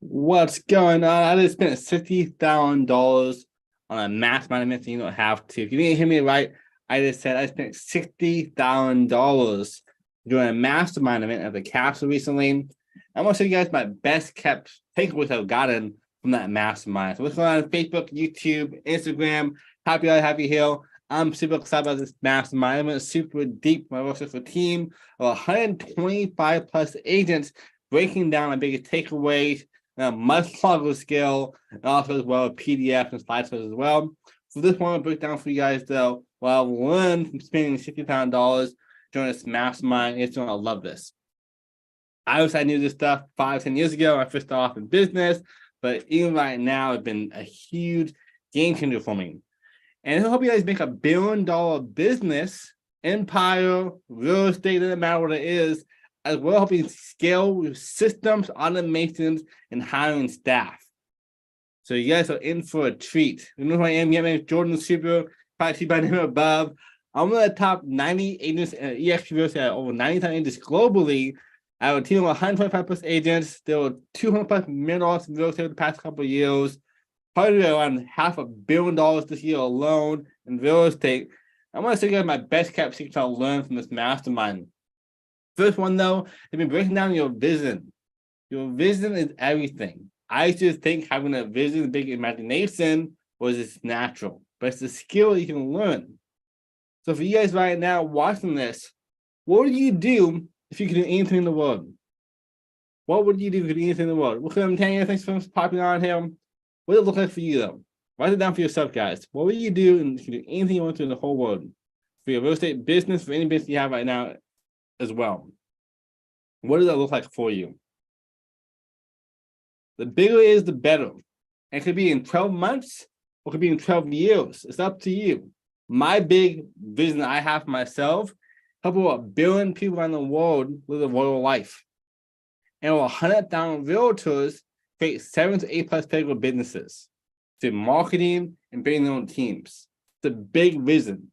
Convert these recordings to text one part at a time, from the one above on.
What's going on? I just spent $60,000 on a mastermind event, and you don't have to. If you didn't hear me right, I just said I spent $60,000 doing a mastermind event at the Capsule recently. I'm going to show you guys my best kept takeaways I've gotten from that mastermind. So what's going on Facebook, YouTube, Instagram? Happy to have you here. I'm super excited about this mastermind. I went super deep. My work with a team of 125 plus agents, breaking down my biggest takeaways, much longer scale, and also as well PDF and slideshows as well. So this one I'll break down for you guys though. Well, I've learned from spending $60,000 during this mastermind. It's going to love this. I wish I knew this stuff 5-10 years ago when I first started off in business, but even right now, it's been a huge game changer for me. And it'll help you guys make $1 billion business, empire, real estate, doesn't matter what it is, as well helping scale with systems, automations, and hiring staff. So you guys are in for a treat. You know who I am? My name is Jordan Super. Probably see my name above. I'm one of the top 90 agents at EXP Real Estate, over 90,000 agents globally. I have a team of 125 plus agents. There were $200 plus million in real estate the past couple of years. Probably around $500 million this year alone in real estate. I want to show you guys my best kept secrets I learned from this mastermind. First one, though, has been breaking down your vision. Your vision is everything. I used to think having a vision, a big imagination, was just natural, but it's a skill you can learn. So for you guys right now watching this, what would you do if you could do anything in the world? What would you do if you could do anything in the world? Look at them 10 years, things from popular on here. What does it look like for you, though? Write it down for yourself, guys. What would you do if you could do anything you want to in the whole world? For your real estate business, for any business you have right now as well. What does that look like for you? The bigger it is, the better. And it could be in 12 months or it could be in 12 years. It's up to you. My big vision I have for myself, help over 1 billion people around the world live a royal life. And over 100,000 realtors create 7 to 8 plus figure businesses through marketing and building their own teams. It's a big vision.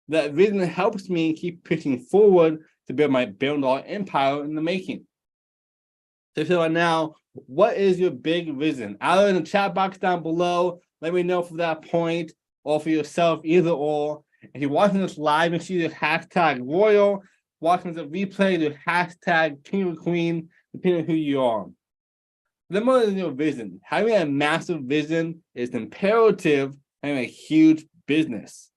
That vision helps me keep pushing forward to build my $1 billion empire in the making. So right now, what is your big vision? Either in the chat box down below, let me know from that point, or for yourself, either or. If you're watching this live, make sure you do hashtag royal. Watching the replay, do hashtag king or queen, depending on who you are. The more than your vision. Having a massive vision is imperative having a huge business.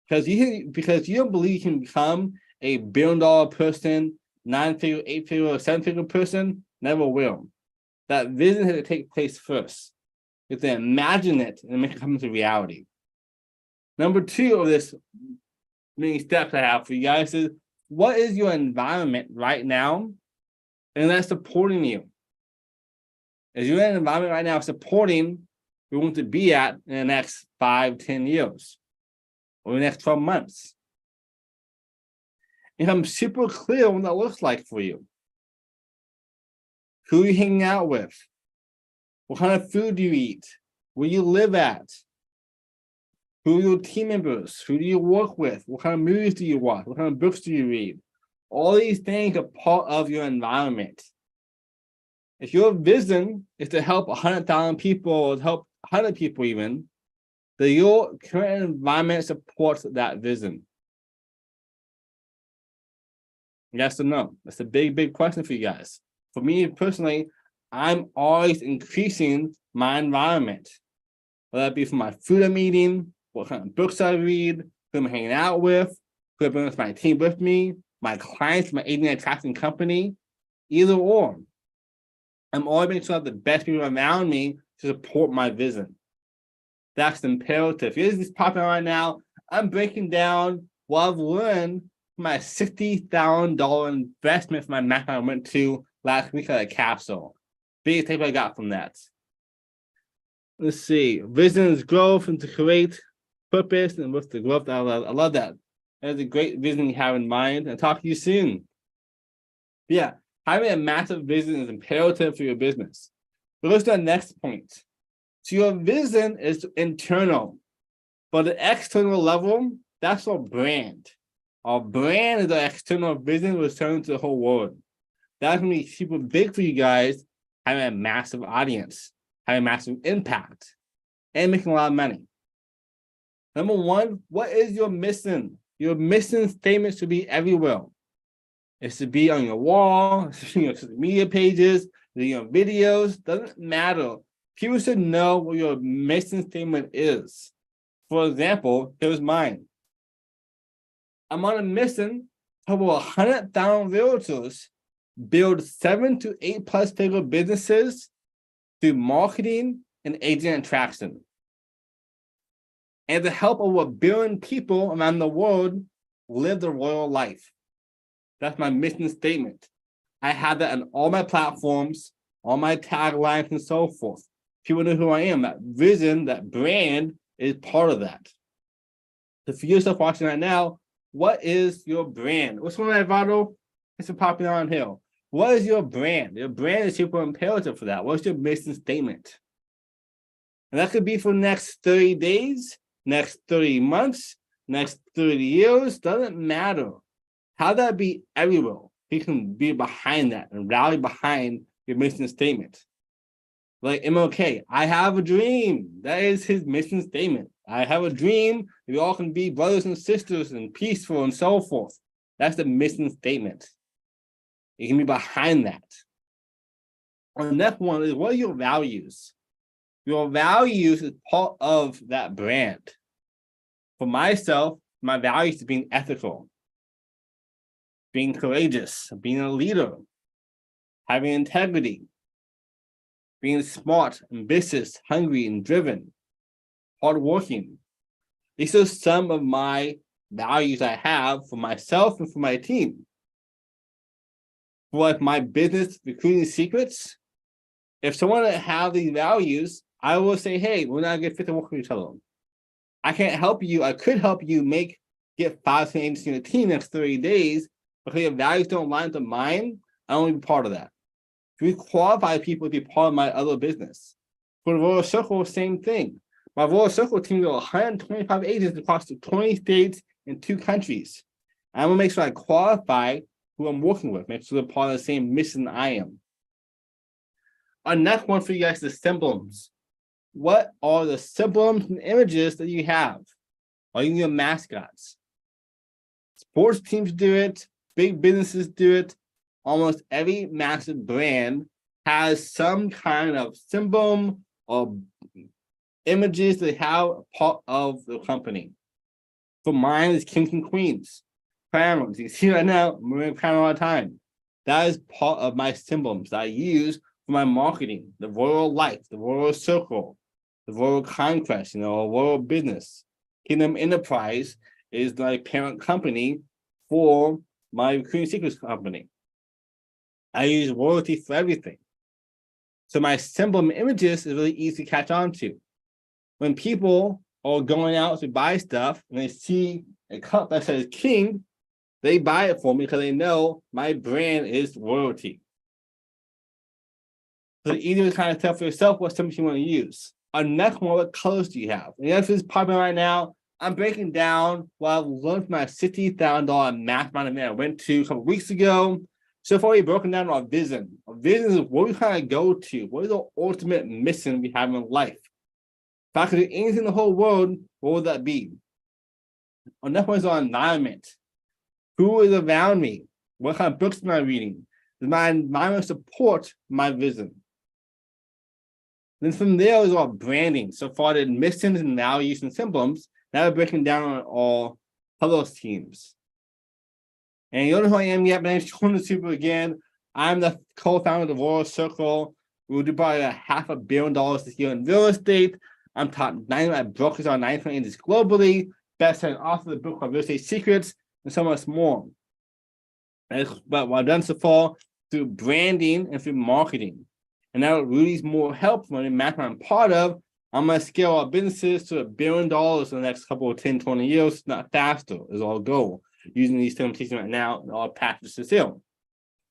Because you don't believe you can become a $1 billion person, 9-figure, 8-figure, or 7-figure person, never will. That vision has to take place first. You have to imagine it and make it come into reality. Number 2 of this many steps I have for you guys is, what is your environment right now and that's supporting you? Is your environment right now supporting where you want to be at in the next 5-10 years or the next 12 months? And I'm super clear on what that looks like for you. Who are you hanging out with? What kind of food do you eat? Where you live at? Who are your team members? Who do you work with? What kind of movies do you watch? What kind of books do you read? All these things are part of your environment. If your vision is to help 100,000 people, or help 100 people even, then your current environment supports that vision. Yes or no? That's a big, big question for you guys. For me personally, I'm always increasing my environment. Whether that be from my food I'm eating, what kind of books I read, who I'm hanging out with, who I bring with my team with me, my clients, my agent attracting company, either or. I'm always making sure I have the best people around me to support my vision. That's imperative. If this is popular right now, I'm breaking down what I've learned from my $60,000 investment for my map I went to last week at a Capsule. Biggest takeaway I got from that. Let's see. Vision is growth and to create purpose, and with the growth, I love that. That's a great vision you have in mind. And talk to you soon. Yeah, having a massive vision is imperative for your business. But let's do the next point. So your vision is internal, but the external level, that's our brand. Our brand is the external vision we're selling to the whole world. That's going to be super big for you guys having a massive audience, having a massive impact, and making a lot of money. Number one, what is your mission? Your mission statement should be everywhere. It should be on your wall, it should be on your social media pages, your videos, doesn't matter. People should know what your mission statement is. For example, here's mine. I'm on a mission to help 100,000 realtors build 7 to 8 plus figure businesses through marketing and agent attraction. And to help over 1 billion people around the world live the royal life. That's my mission statement. I have that on all my platforms, all my taglines, and so forth. People know who I am. That vision, that brand is part of that. So for yourself watching right now, what is your brand? What's one of that, Vado? It's a popular on here. What is your brand? Your brand is super imperative for that. What's your mission statement? And that could be for the next 30 days, next 30 months, next 30 years, doesn't matter. How that be everywhere? He can be behind that and rally behind your mission statement. Like MLK, I have a dream. That is his mission statement. I have a dream. We all can be brothers and sisters and peaceful and so forth. That's the mission statement. You can be behind that. And the next one is, what are your values? Your values is part of that brand. For myself, my values is being ethical, being courageous, being a leader, having integrity, being smart, ambitious, hungry, and driven, hardworking. These are some of my values I have for myself and for my team. For like my business, Recruiting Secrets, if someone has these values, I will say, hey, we're not a good fit to work with each other. I can't help you. I could help you get 5 agents in your team next 30 days, but if your values don't align to mine, I won't be part of that. If we qualify people to be part of my other business. For the Royal Circle, same thing. My Royal Circle team is 125 agents across 20 states and 2 countries. I'm going to make sure I qualify who I'm working with, make sure they're part of the same mission I am. Our next one for you guys is symbols. What are the symbols and images that you have? Are you your mascots? Sports teams do it. Big businesses do it. Almost every massive brand has some kind of symbol or images they have part of the company. For mine, it's kings and queens. Crowns. You can see right now, I'm wearing a crown all the time. That is part of my symbols that I use for my marketing. The royal life, the royal circle, the royal conquest, royal business. Kingdom Enterprise is my parent company for my Recruiting Secrets company. I use royalty for everything. So my symbol images is really easy to catch on to. When people are going out to buy stuff and they see a cup that says king, they buy it for me because they know my brand is royalty. So it's easy to kind of tell for yourself what symbol you want to use. Our next one, what colors do you have? And if it's popular right now, I'm breaking down what I've learned from my $60,000 mastermind event I went to a couple weeks ago. So far, we've broken down our vision. Our vision is what we kind of go to. What is the ultimate mission we have in life? If I could do anything in the whole world, what would that be? Our next one is our environment. Who is around me? What kind of books am I reading? Does my environment support my vision? Then from there is our branding. So far, the missions and values and symbols. Now we're breaking down on all color schemes. And you don't know who I am yet. My name is Sean Super again. I'm the co-founder of the Royal Circle. We'll do probably $500 million this year in real estate. I'm top 9 brokers on 9 industries globally. Best-selling author of the book called Real Estate Secrets, and so much more. But what I've done so far through branding and through marketing. And now Rudy's more help from the mastermind I'm part of. I'm going to scale our businesses to $1 billion in the next couple of 10, 20 years, not faster, is our goal. Using these templates right now and all packages to sell.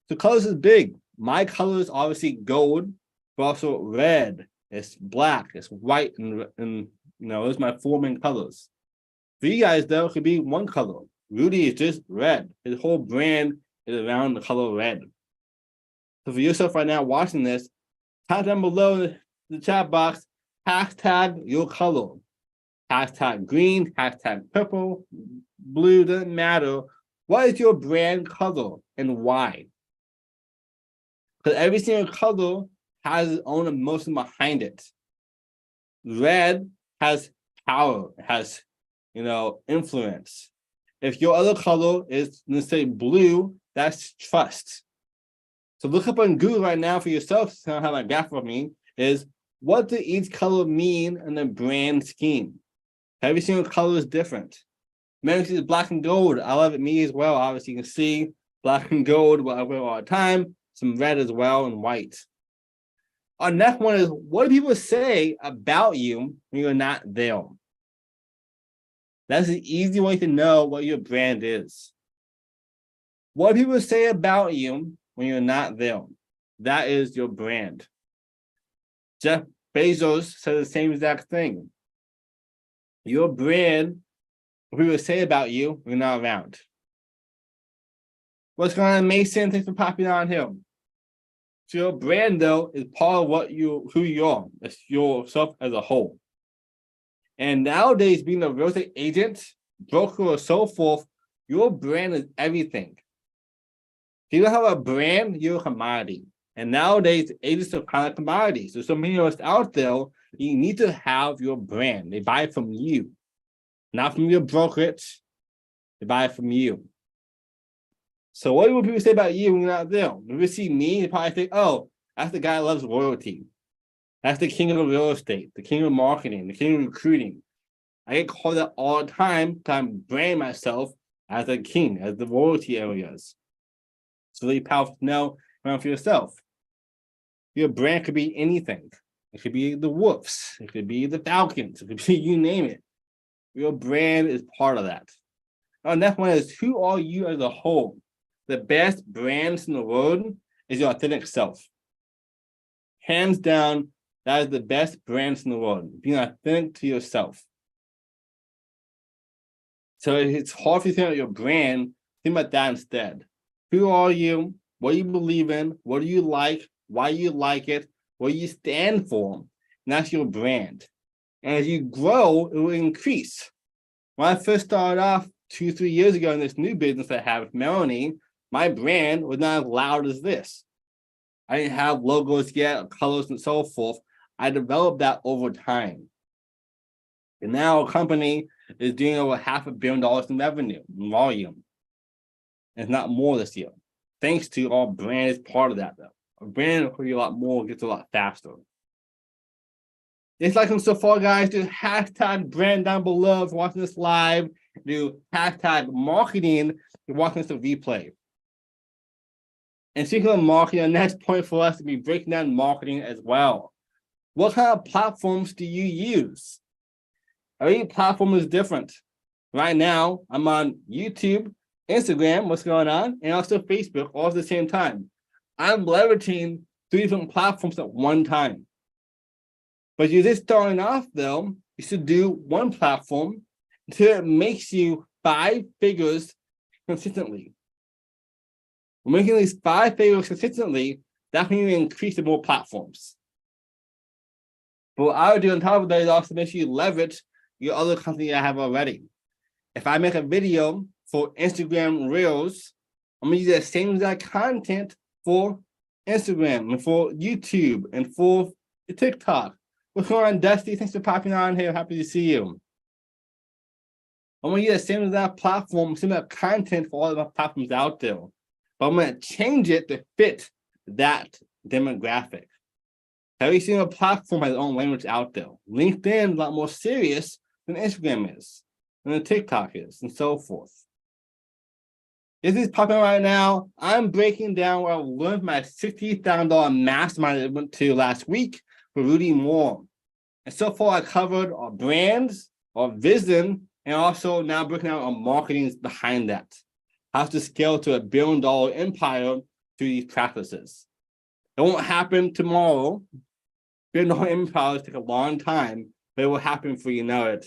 So colors is big. My color is obviously gold, but also red. It's black. It's white, and those are my 4 main colors. For you guys, though, it could be one color. Rudy is just red. His whole brand is around the color red. So for yourself right now watching this, Type down below in the chat box, hashtag your color. Hashtag green, hashtag purple, blue, doesn't matter. What is your brand color and why? Because every single color has its own emotion behind it. Red has power, has, influence. If your other color is, let's say, blue, that's trust. So look up on Google right now for yourself. I don't have my graph for me. Is what does each color mean in the brand scheme? Every single color is different. Many is black and gold. I love it. Me as well. Obviously, you can see black and gold. What I wear all the time. Some red as well and white. Our next one is, what do people say about you when you're not there? That's an easy way to know what your brand is. What do people say about you when you're not there? That is your brand. Jeff Bezos said the same exact thing. Your brand, what people say about you when you're not around. What's going on, Mason? Thanks for popping on here. So your brand, though, is part of who you are. It's yourself as a whole. And nowadays, being a real estate agent, broker, or so forth, your brand is everything. If you don't have a brand, you're a commodity. And nowadays, agents are kind of commodities. So many of us out there, you need to have your brand. They buy it from you, not from your brokerage. They buy it from you. So what do people say about you when you're not there? When they see me, they probably think, oh, that's the guy who loves loyalty. That's the king of real estate, the king of marketing, the king of recruiting. I get called that all the time because I'm branding myself as a king, as the loyalty areas. It's really powerful to know around for yourself. Your brand could be anything. It could be the Wolves. It could be the Falcons. It could be you name it. Your brand is part of that. Our next one is, who are you as a whole? The best brands in the world is your authentic self. Hands down, that is the best brands in the world. Being authentic to yourself. So it's hard for you to think about your brand. Think about that instead. Who are you? What do you believe in? What do you like? Why you like it? What you stand for? And that's your brand. And as you grow, it will increase. When I first started off 2-3 years ago in this new business I have with Melanie, my brand was not as loud as this. I didn't have logos yet, colors, and so forth. I developed that over time. And now a company is doing over $500 million in revenue, in volume. And it's not more this year. Thanks to our brand is part of that, though. Our brand will be a lot more, gets a lot faster. It's like them so far, guys. Do hashtag brand down below if you're watching this live. Do hashtag marketing if you're watching this replay. And speaking of marketing, the next point for us to be breaking down marketing as well. What kind of platforms do you use? Every platform is different. Right now, I'm on YouTube, Instagram, what's going on, and also Facebook all at the same time. I'm leveraging 3 different platforms at one time. But you're just starting off, though, you should do one platform until it makes you 5 figures consistently. When making these 5 figures consistently, that's when you increase the more platforms. But what I would do on top of that is also make sure you leverage your other company I have already. If I make a video for Instagram Reels, I'm going to use that same exact content for Instagram and for YouTube and for TikTok. What's going on, Dusty? Thanks for popping on here. Happy to see you. I'm going to use the same exact platform, same exact content for all of the platforms out there. But I'm going to change it to fit that demographic. Every single platform has its own language out there. LinkedIn is a lot more serious than Instagram is, than TikTok is, and so forth. This is popping right now. I'm breaking down what I learned my $60,000 mastermind that I went to last week for Rudy Mawer. And so far, I covered our brands, our vision, and also now breaking down our marketing behind that. How to scale to $1 billion empire through these practices. It won't happen tomorrow. $1 billion empires take a long time, but it will happen before you know it.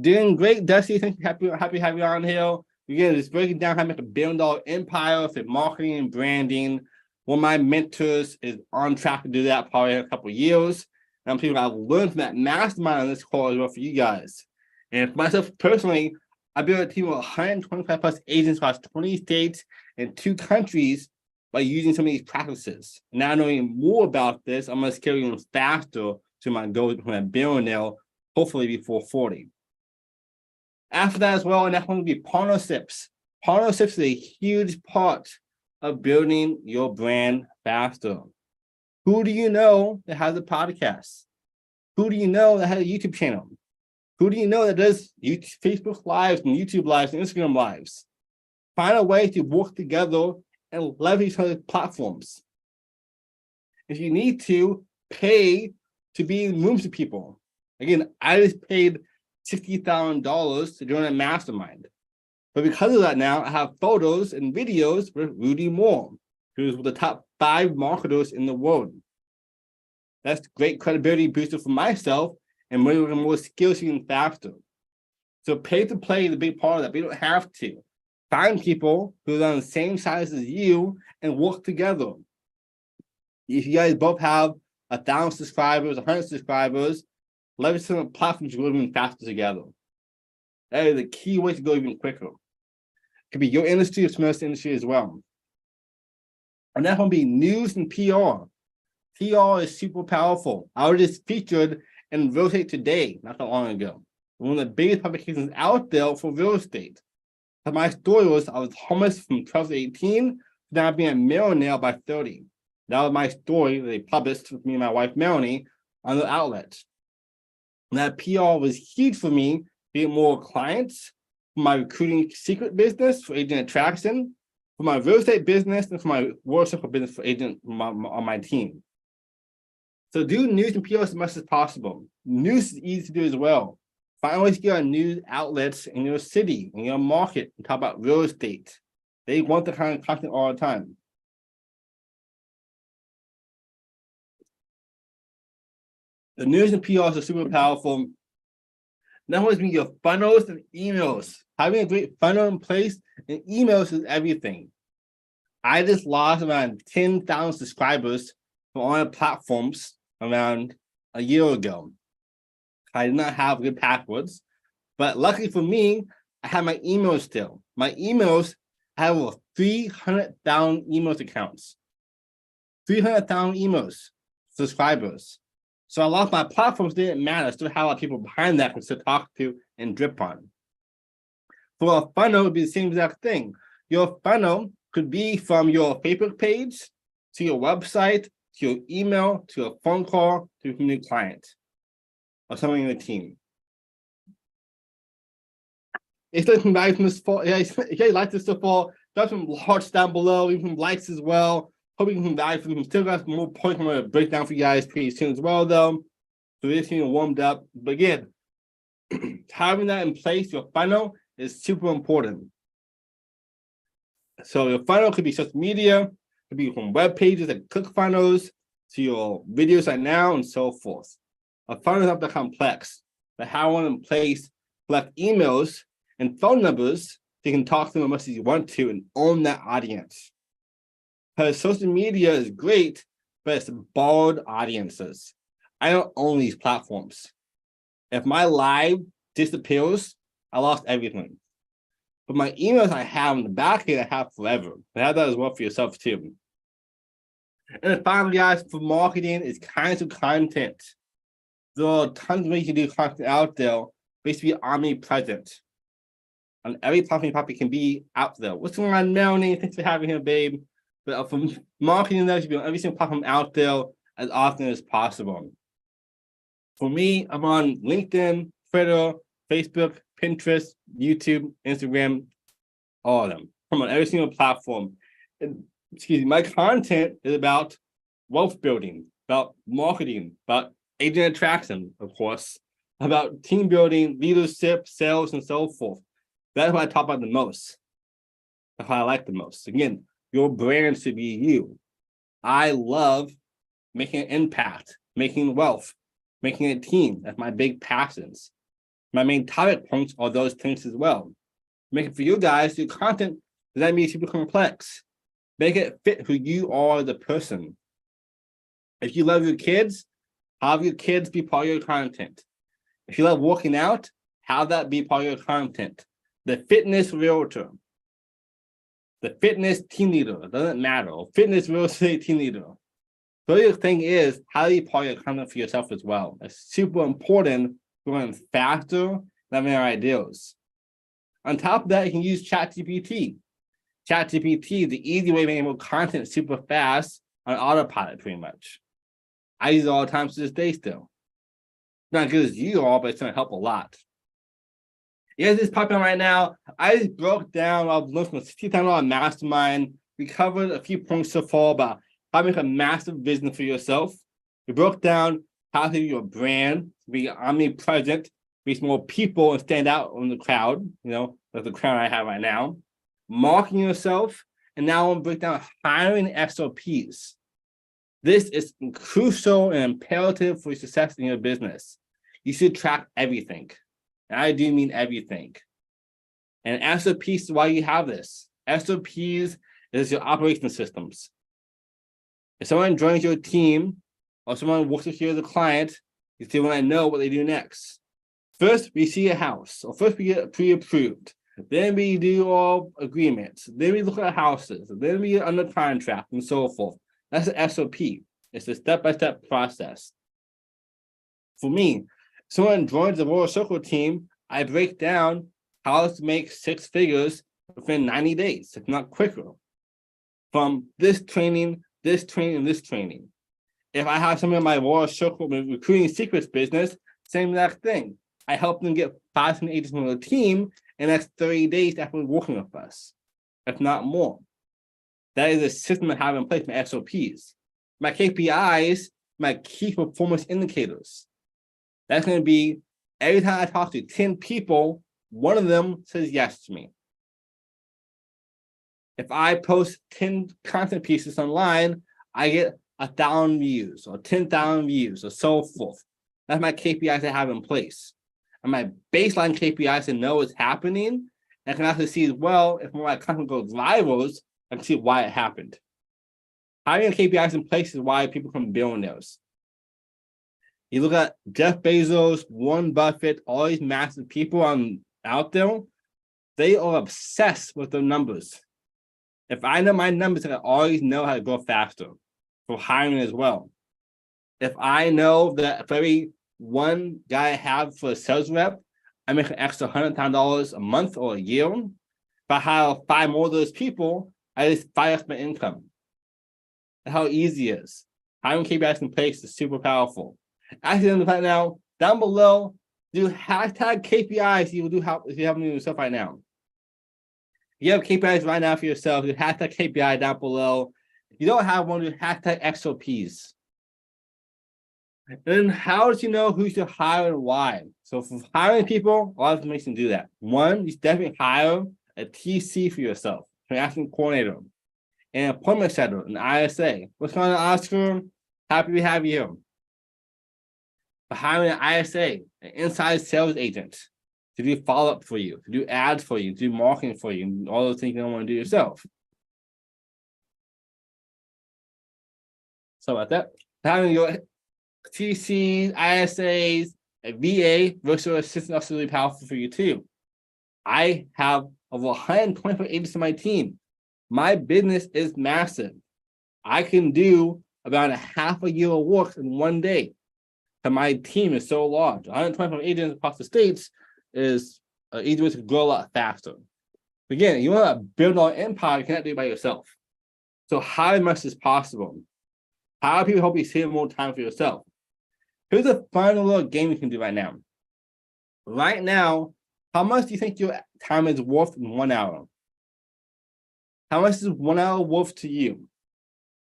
Doing great, Dusty. Thank you. Happy to have you on here. Again, just breaking down how to make $1 billion empire through marketing and branding. One of my mentors is on track to do that probably in a couple of years. And I'm people I've learned from that mastermind on this call as well for you guys. And for myself personally, I built a team of 125 plus agents across 20 states and 2 countries by using some of these practices. Now knowing more about this, I'm going to scale even faster to my goal to become a billionaire, hopefully before 40. After that as well, and that's going to be partnerships. Partnerships is a huge part of building your brand faster. Who do you know that has a podcast? Who do you know that has a YouTube channel? Who do you know that does YouTube, Facebook Lives and YouTube Lives and Instagram Lives? Find a way to work together and leverage each other's platforms. If you need to, pay to be in rooms with people. Again, I just paid $60,000 to join a mastermind. But because of that now, I have photos and videos with Rudy Mawer, who's one of the top 5 marketers in the world. That's great credibility booster for myself and more skills even faster. So pay to play is a big part of that, but you don't have to. Find people who are on the same size as you and work together. If you guys both have 1,000 subscribers, 100 subscribers, leverage some platforms to go even faster together. That is a key way to go even quicker. It could be your industry or someone else's industry as well. And that's going to be news and PR. PR is super powerful. I was just featured in Real Estate Today not that long ago. One of the biggest publications out there for real estate. But my story was I was homeless from 12 to 18, to now being a millionaire by 30. That was my story that they published with me and my wife Melanie on the outlet. And that PR was huge for me to get more clients for my recruiting secret business for agent attraction, for my real estate business, and for my workshop business for agent on my team. So do news and PR as much as possible. News is easy to do as well. Find ways to get on news outlets in your city, in your market, and talk about real estate. They want the kind of content all the time. The news and PRs are super powerful. That was your funnels and emails. Having a great funnel in place and emails is everything. I just lost around 10,000 subscribers from online platforms around a year ago. I did not have good passwords, but luckily for me, I have my emails still. My emails, I have over 300,000 emails accounts. 300,000 emails, subscribers. So a lot of my platforms didn't matter. I still have a lot of people behind that I can still talk to and drip on. For a funnel, it would be the same exact thing. Your funnel could be from your Facebook page to your website, to your email, to a phone call, to a new client, or someone in the team. If there's some value from this, if you like this so far, drop some hearts down below, even some likes as well. Hope you can value from them. Still got some more points I'm going to break down for you guys pretty soon as well, though. So this thing warmed up. But again, having that in place, your funnel is super important. So your funnel could be social media, could be from web pages like ClickFunnels to your videos right now and so forth. A funnel is not that complex, but how one in place, collect emails and phone numbers so you can talk to them as much as you want to and own that audience. Because social media is great, but it's borrowed audiences. I don't own these platforms. If my live disappears, I lost everything. But my emails I have in the back end, I have forever. And have that as well for yourself too. And then finally, guys, for marketing is kinds of content. There are tons of ways you do content out there, basically omnipresent. On every platform you probably can be out there. What's going on, Melanie? Thanks for having here, babe. But for marketing, there should be on every single platform out there as often as possible. For me, I'm on LinkedIn, Twitter, Facebook, Pinterest, YouTube, Instagram, all of them. I'm on every single platform. And, my content is about wealth building, about marketing, about agent attraction, of course, about team building, leadership, sales, and so forth. That's what I talk about the most. That's what I like the most. Again, your brand should be you. I love making an impact, making wealth, making a team. That's my big passions. My main topic points are those things as well. Making for you guys, your content does not mean super complex. Make it fit who you are as a person. If you love your kids, have your kids be part of your content. If you love working out, have that be part of your content. The fitness realtor, the fitness team leader, it doesn't matter. Fitness real estate team leader. The other thing is how you part your content for yourself as well. It's super important going faster than your ideas. On top of that, you can use ChatGPT. ChatGPT is the easy way of making more content super fast on autopilot, pretty much. I use it all the time to this day still. Not as good as you are, but it's going to help a lot. Yeah, this is popping right now. I just broke down, I was looking at $60,000 mastermind. We covered a few points so far about how to make a massive vision for yourself. We broke down how to do your brand, be omnipresent, reach more people and stand out on the crowd, like the crowd I have right now. Marketing yourself, and now I'm break down hiring SOPs. This is crucial and imperative for your success in your business. You should track everything. And I do mean everything. And SOPs is why you have this. SOPs is your operation systems. If someone joins your team or someone works with you as a client, you still want to know what they do next. First, we see a house, or first we get pre-approved. Then we do all agreements. Then we look at houses. Then we get under contract and so forth. That's an SOP. It's a step-by-step process. For me, someone joins the Royal Circle team, I break down how to make 6 figures within 90 days, if not quicker. From this training, this training, and this training. If I have someone in my Royal Circle recruiting secrets business, same exact thing. I help them get 5 agents on the team in the next 30 days after working with us, if not more. That is a system I have in place, my SOPs. My KPIs, my key performance indicators. That's going to be every time I talk to 10 people, one of them says yes to me. If I post 10 content pieces online, I get 1,000 views or 10,000 views or so forth. That's my KPIs I have in place. And my baseline KPIs to know what's happening. And I can also see as well, if more of my content goes virals, I can see why it happened. Having KPIs in place is why people become billionaires. You look at Jeff Bezos, Warren Buffett, all these massive people out there, they are obsessed with their numbers. If I know my numbers, I always know how to go faster for hiring as well. If I know that for every one guy I have for a sales rep, I make an extra $100,000 a month or a year. If I hire 5 more of those people, I just 5x my income. That's how easy it is. Hiring KPIs in place is super powerful. Actually, right now, down below, do hashtag KPIs you will do help if you have them yourself right now. If you have KPIs right now for yourself, do hashtag KPI down below. If you don't have one, do hashtag SOPs. And then how do you know who to hire and why? So for hiring people, a lot of information to do that. One, you definitely hire a TC for yourself, transaction coordinator, an appointment setter, an ISA. What's going on, Oscar? Happy to have you here. For hiring an ISA, an inside sales agent, to do follow-up for you, to do ads for you, to do marketing for you, and all those things you don't want to do yourself. So about that, having your TCs, ISAs, a VA, virtual assistant, also really powerful for you too. I have over 124 agents on my team. My business is massive. I can do about a half a year of work in one day. And my team is so large. 125 agents across the states is an easy way to grow a lot faster. Again, you want to build an empire, you cannot do it by yourself. So how much is possible? How do people help you save more time for yourself? Here's a final little game you can do right now. Right now, how much do you think your time is worth in 1 hour? How much is 1 hour worth to you?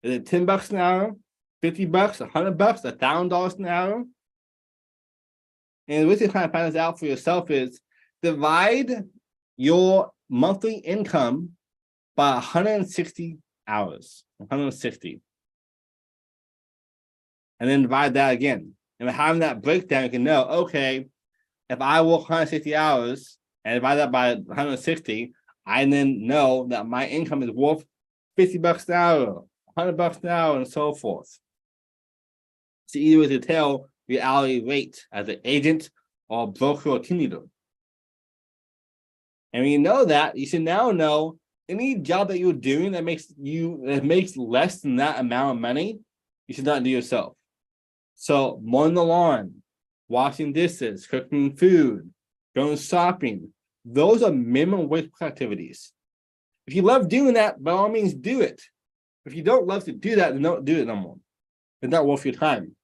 Is it $10 an hour, $50, $100, $1,000 an hour? And the way to kind of find this out for yourself is divide your monthly income by 160 hours, 160. And then divide that again. And by having that breakdown, you can know, okay, if I work 160 hours and divide that by 160, I then know that my income is worth $50 an hour, $100 an hour, and so forth. It's the easy way to tell your hourly rate as an agent or broker or team leader. And when you know that, you should now know any job that you're doing that makes less than that amount of money, you should not do yourself. So mowing the lawn, washing dishes, cooking food, going shopping, those are minimum wage activities. If you love doing that, by all means do it. If you don't love to do that, then don't do it no more. It's not worth your time.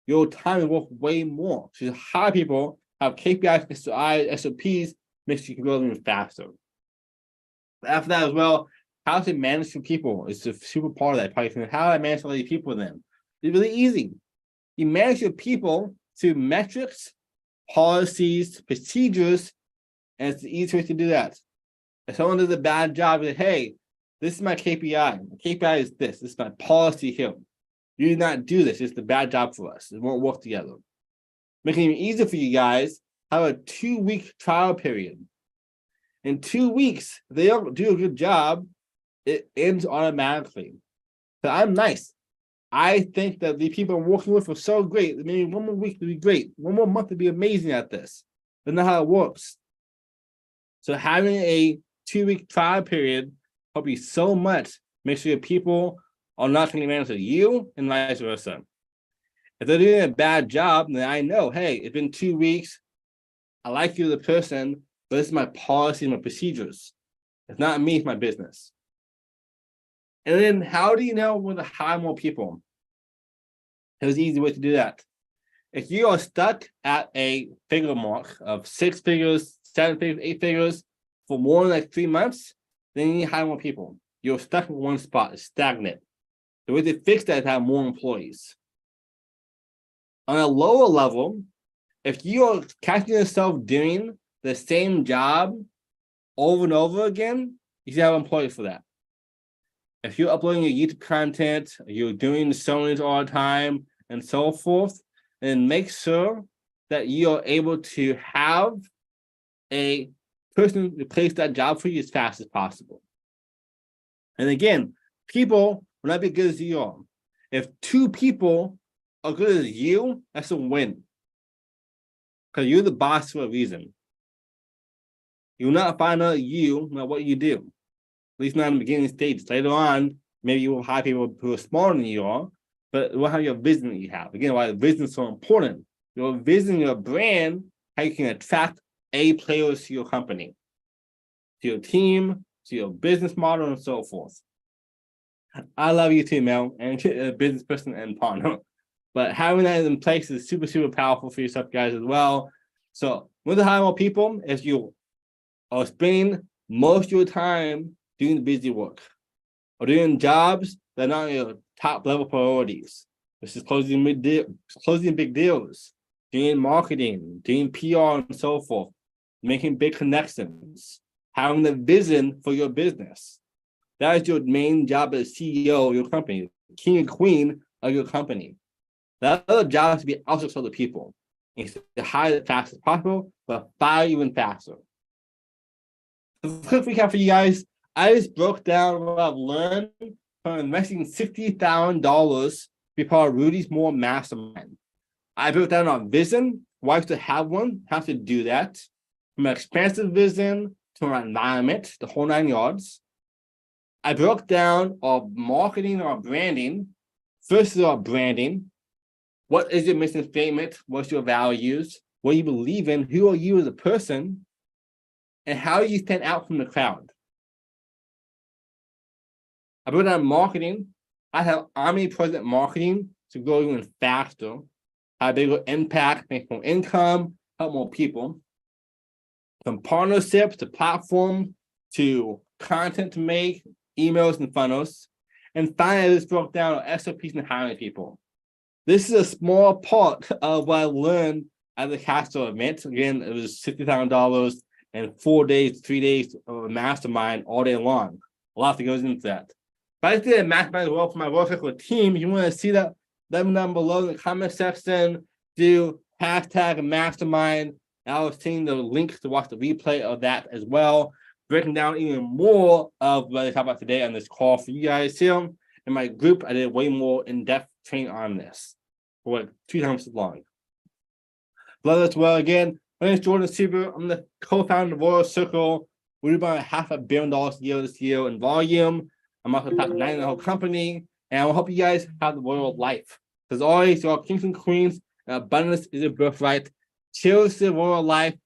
Your time is worth way more. So you hire people, have KPIs, SOPs, makes you grow even faster. After that as well, how to manage your people is a super part of that. Probably think, how do I manage all these people then? It's really easy. You manage your people through metrics, policies, procedures, and it's the easiest way to do that. If someone does a bad job, say, hey, this is my KPI. My KPI is this. This is my policy here. You did not do this. It's a bad job for us. It won't work together. Making it easier for you guys, have a 2-week trial period. In 2 weeks, if they don't do a good job, it ends automatically. So I'm nice. I think that the people I'm working with are so great. Maybe 1 more week to be great. 1 more month to be amazing at this. That's not how it works. So having a 2-week trial period help you so much. Make sure your people are not taking advantage of you and vice versa. If they're doing a bad job, then I know, hey, it's been 2 weeks. I like you as a person, but this is my policy and my procedures. It's not me, it's my business. And then how do you know when to hire more people? There's an easy way to do that. If you are stuck at a figure mark of 6 figures, 7 figures, 8 figures for more than like 3 months, then you need to hire more people. You're stuck in one spot, it's stagnant. The way to fix that is to have more employees. On a lower level, if you are catching yourself doing the same job over and over again, you should have employees for that. If you're uploading your YouTube content, you're doing the showings all the time, and so forth, then make sure that you are able to have a person replace that job for you as fast as possible. And again, people will not be good as you are. If 2 people are good as you, that's a win. Because you're the boss for a reason. You will not find out you know what you do. At least not in the beginning stages. Later on, maybe you will hire people who are smarter than you are, but it will have your vision that you have. Again, why the vision is so important. Your vision, your brand, how you can attract A players to your company, to your team, to your business model, and so forth. I love you too, Mel, and a business person and partner. But having that in place is super, super powerful for yourself, guys, as well. So when to hire more people, if you are spending most of your time doing the busy work or doing jobs that are not your top level priorities. This is closing big deals, doing marketing, doing PR, and so forth, making big connections, having the vision for your business. That is your main job as CEO of your company, king and queen of your company. That other job is to be outsourced to other people. And to hire as fast as possible, but fire even faster. So quick recap for you guys. I just broke down what I've learned from investing $60,000 to be part of Rudy Mawer Mastermind. I broke down our vision, why to have one, how to do that, from an expansive vision to our environment, the whole 9 yards. I broke down our marketing, our branding. First is our branding. What is your mission statement? What's your values? What do you believe in? Who are you as a person? And how do you stand out from the crowd? I broke down marketing. I have omnipresent marketing to grow even faster, have bigger impact, make more income, help more people. From partnerships to platforms to content to make, emails and funnels. And finally, this broke down on SOPs and hiring people. This is a small part of what I learned at the Castro event. Again, it was $60,000 and 4 days, 3 days of a mastermind all day long. A lot that goes into that. But I did a mastermind as well for my World team. If you want to see that, let me know down below in the comment section. Do hashtag mastermind. I was seeing the link to watch the replay of that as well. breaking down even more of what I talked about today on this call for you guys here. In my group, I did way more in-depth training on this for like 2 times as long. Love as well. Again, my name is Jordan Sieber. I'm the co-founder of Royal Circle. We're about $500 million a year this year in volume. I'm also top 9 in the whole company, and I will help you guys have the royal life. As always, you're all kings and queens, and abundance is a birthright. Cheers to the royal life.